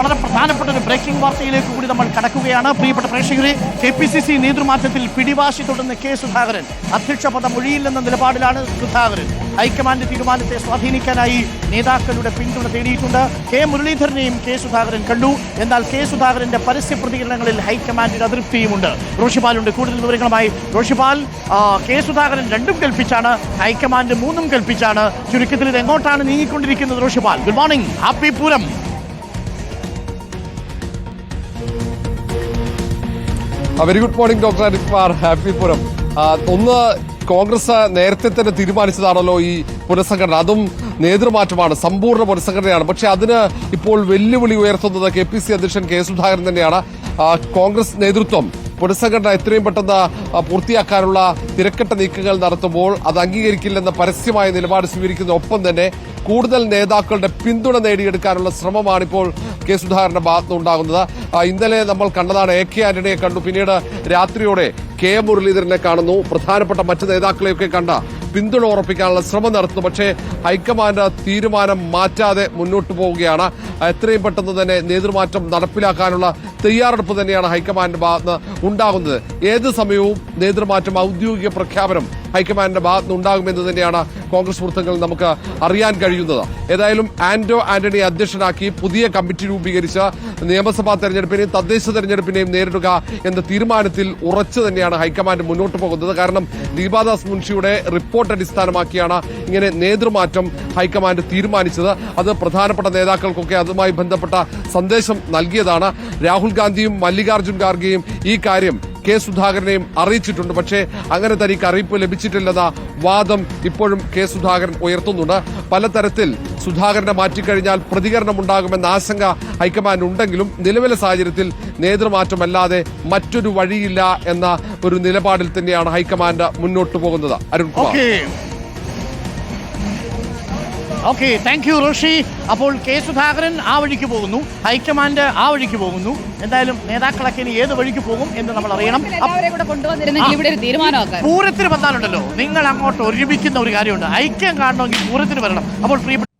വളരെ പ്രധാനപ്പെട്ട ഒരു ബ്രേക്കിംഗ് വാർത്തയിലേക്ക് കൂടി നമ്മൾ കടക്കുകയാണ്. പ്രിയപ്പെട്ട പ്രേക്ഷകരെ, KPCC നേതൃമാറ്റത്തിൽ പിടിവാശി തുടർന്ന് കെ സുധാകരൻ. അധ്യക്ഷ പദം ഒഴിയില്ലെന്ന നിലപാടിലാണ് സുധാകരൻ. ഹൈക്കമാൻഡ് തീരുമാനത്തെ സ്വാധീനിക്കാനായി നേതാക്കളുടെ പിന്തുണ തേടിയിട്ടുണ്ട്. കെ മുരളീധരനെയും കെ സുധാകരൻ കണ്ടു. എന്നാൽ കെ സുധാകരന്റെ പരസ്യ പ്രതികരണങ്ങളിൽ ഹൈക്കമാൻഡിന് അതൃപ്തിയുമുണ്ട്. റോഷിപാലുണ്ട് കൂടുതൽ വിവരങ്ങളുമായി. റോഷിപാൽ, കെ സുധാകരൻ 2 കൽപ്പിച്ചാണ്, ഹൈക്കമാൻഡ് 3 കൽപ്പിച്ചാണ്. ചുരുക്കത്തിൽ ഇത് എങ്ങോട്ടാണ് നീങ്ങിക്കൊണ്ടിരിക്കുന്നത്? Roshipal, good morning, happy Pooram. Very good morning doctor Anilkumar, happy Pooram. ഒന്ന്, കോൺഗ്രസ് നേരത്തെ തന്നെ തീരുമാനിച്ചതാണല്ലോ ഈ പുനഃസംഘടന, അതും നേതൃമാറ്റമാണ്, സമ്പൂർണ്ണ പുനഃസംഘടനയാണ്. പക്ഷെ അതിന് ഇപ്പോൾ വെല്ലുവിളി ഉയർത്തുന്നത് KPCC അധ്യക്ഷൻ കെ സുധാകരൻ തന്നെയാണ്. കോൺഗ്രസ് നേതൃത്വം പുനഃസംഘടന എത്രയും പെട്ടെന്ന് പൂർത്തിയാക്കാനുള്ള തിരക്കിട്ട നീക്കങ്ങൾ നടത്തുമ്പോൾ അത് അംഗീകരിക്കില്ലെന്ന പരസ്യമായ നിലപാട് സ്വീകരിക്കുന്ന ഒപ്പം തന്നെ കൂടുതൽ നേതാക്കളുടെ പിന്തുണ നേടിയെടുക്കാനുള്ള ശ്രമമാണിപ്പോൾ കെ സുധാകരന്റെ ഭാഗത്തുനിന്ന് ഉണ്ടാകുന്നത്. ഇന്നലെ നമ്മൾ കണ്ടതാണ്, AK ആന്റണിയെ കണ്ടു, പിന്നീട് രാത്രിയോടെ കെ മുരളീധരനെ കാണുന്നു, പ്രധാനപ്പെട്ട മറ്റ് നേതാക്കളെയൊക്കെ കണ്ട പിന്തുണ ഉറപ്പിക്കാനുള്ള ശ്രമം നടത്തുന്നു. പക്ഷേ ഹൈക്കമാൻഡ് തീരുമാനം മാറ്റാതെ മുന്നോട്ട് പോവുകയാണ്. എത്രയും പെട്ടെന്ന് തന്നെ നേതൃമാറ്റം നടപ്പിലാക്കാനുള്ള തയ്യാറെടുപ്പ് തന്നെയാണ് ഹൈക്കമാൻഡിന്റെ ഭാഗത്ത് ഉണ്ടാകുന്നത്. ഏത് സമയവും നേതൃമാറ്റം, ഔദ്യോഗിക പ്രഖ്യാപനം ഹൈക്കമാൻഡിന്റെ ഭാഗത്ത് ഉണ്ടാകുമെന്ന് തന്നെയാണ് കോൺഗ്രസ് വൃത്തങ്ങളിൽ നമുക്ക് അറിയാൻ കഴിയുന്നത്. ഏതായാലും ആന്റണി അധ്യക്ഷനാക്കി പുതിയ കമ്മിറ്റി രൂപീകരിച്ച് നിയമസഭാ തെരഞ്ഞെടുപ്പിനെയും തദ്ദേശ തെരഞ്ഞെടുപ്പിനെയും നേരിടുക എന്ന തീരുമാനത്തിൽ ഉറച്ചു തന്നെയാണ് ഹൈക്കമാൻഡ് മുന്നോട്ട് പോകുന്നത്. കാരണം ദീപാദാസ് മുൻഷിയുടെ റിപ്പോർട്ട് അടിസ്ഥാനമാക്കിയാണ് ഇങ്ങനെ നേതൃമാറ്റം ഹൈക്കമാൻഡ് തീരുമാനിച്ചത്. അത് പ്രധാനപ്പെട്ട നേതാക്കൾക്കൊക്കെ അതുമായി ബന്ധപ്പെട്ട സന്ദേശം നൽകിയതാണ്. രാഹുൽ ഗാന്ധിയും മല്ലികാർജ്ജുൻ ഖാർഗെയും ഈ കാര്യം കെ സുധാകരനെയും അറിയിച്ചിട്ടുണ്ട്. പക്ഷേ അങ്ങനെ തനിക്ക് അറിയിപ്പ് ലഭിച്ചിട്ടില്ലെന്ന വാദം ഇപ്പോഴും കെ സുധാകരൻ ഉയർത്തുന്നുണ്ട്. പലതരത്തിൽ സുധാകരനെ മാറ്റിക്കഴിഞ്ഞാൽ പ്രതികരണമുണ്ടാകുമെന്ന ആശങ്ക ഹൈക്കമാൻഡ് ഉണ്ടെങ്കിലും നിലവിലെ സാഹചര്യത്തിൽ നേതൃമാറ്റമല്ലാതെ മറ്റൊരു വഴിയില്ല എന്ന ഒരു നിലപാടിൽ തന്നെയാണ് ഹൈക്കമാൻഡ് മുന്നോട്ട് പോകുന്നത്. Arunkumar. Okay, thank you Roshi. അപ്പോൾ കെ സുധാകരൻ ആ വഴിക്ക് പോകുന്നു, ഹൈക്കമാൻഡ് ആ വഴിക്ക് പോകുന്നു. എന്തായാലും നേതാക്കളൊക്കെ ഇനി ഏത് വഴിക്ക് പോകും എന്ന് നമ്മൾ അറിയണം. പൂരത്തിന് വന്നാലുണ്ടല്ലോ, നിങ്ങൾ അങ്ങോട്ട് ഒരുമിക്കുന്ന ഒരു കാര്യമുണ്ട്. ഐക്യം കാണണമെങ്കിൽ പൂരത്തിന് വരണം. അപ്പോൾ പ്രിയപ്പെട്ട